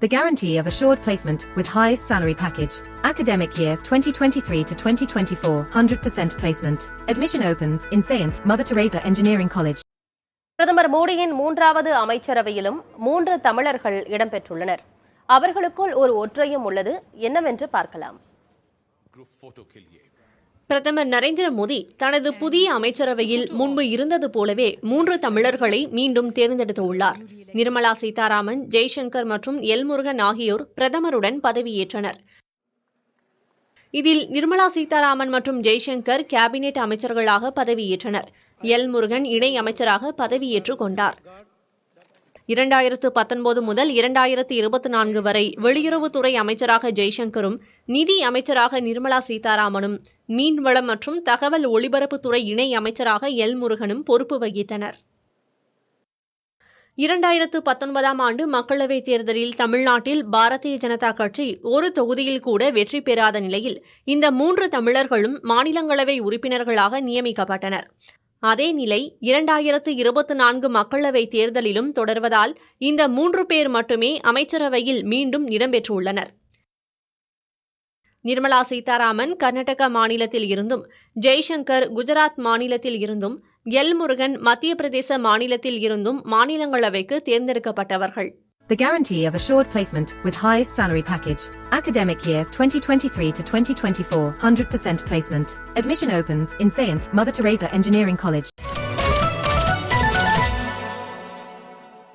The guarantee of assured placement with highest salary package. Academic year 2023 to 2024, 100% placement. Admission opens in Saint Mother Teresa Engineering College. பிரதமர் மோடியின் 3வது அமைச்சரவையிலும் 3 தமிழர்கள் இடம்பெற்றுள்ளனர். அவர்களுக்குள் ஒரு ஒற்றையும் உள்ளது. என்னவென்று பார்க்கலாம். பிரதமர் நரேந்திர மோடி தனது புதிய அமைச்சரவையில் முன்பு இருந்தது போலவே 3 தமிழர்களை மீண்டும் தேர்ந்தெடுத்துள்ளார். நிர்மலா சீதாராமன், ஜெய்சங்கர் மற்றும் எல் முருகன் ஆகியோர் பிரதமருடன் பதவியேற்றனர். இதில் நிர்மலா சீதாராமன் மற்றும் ஜெய்சங்கர் கேபினெட் அமைச்சர்களாக பதவியேற்றனர். எல் முருகன் இணை அமைச்சராக பதவியேற்றுக் கொண்டார். 2019 முதல் 2024 வரை வெளியுறவுத்துறை அமைச்சராக ஜெய்சங்கரும், நிதி அமைச்சராக நிர்மலா சீதாராமனும், மீன்வளம் மற்றும் தகவல் ஒலிபரப்புத்துறை இணை அமைச்சராக எல் முருகனும் பொறுப்பு வகித்தனர். 2019 ஆண்டு மக்களவைத் தேர்தலில் தமிழ்நாட்டில் பாரதிய ஜனதா கட்சி ஒரு தொகுதியில் கூட வெற்றி பெறாத நிலையில் இந்த 3 தமிழர்களும் மாநிலங்களவை உறுப்பினர்களாக நியமிக்கப்பட்டனர். அதே நிலை 2024 மக்களவைத் தேர்தலிலும் தொடர்வதால் இந்த 3 பேர் மட்டுமே அமைச்சரவையில் மீண்டும் இடம்பெற்றுள்ளனர். நிர்மலா சீதாராமன் கர்நாடக மாநிலத்தில் இருந்தும், ஜெய்சங்கர் குஜராத் மாநிலத்தில் இருந்தும், எல் முருகன் மத்திய பிரதேச மாநிலத்தில் இருந்தும் மாநிலங்களவைக்கு தேர்ந்தெடுக்கப்பட்டவர்கள். The guarantee of assured placement with highest salary package. Academic year 2023 to 2024, 100% placement. Admission opens in Saint Mother Teresa Engineering College.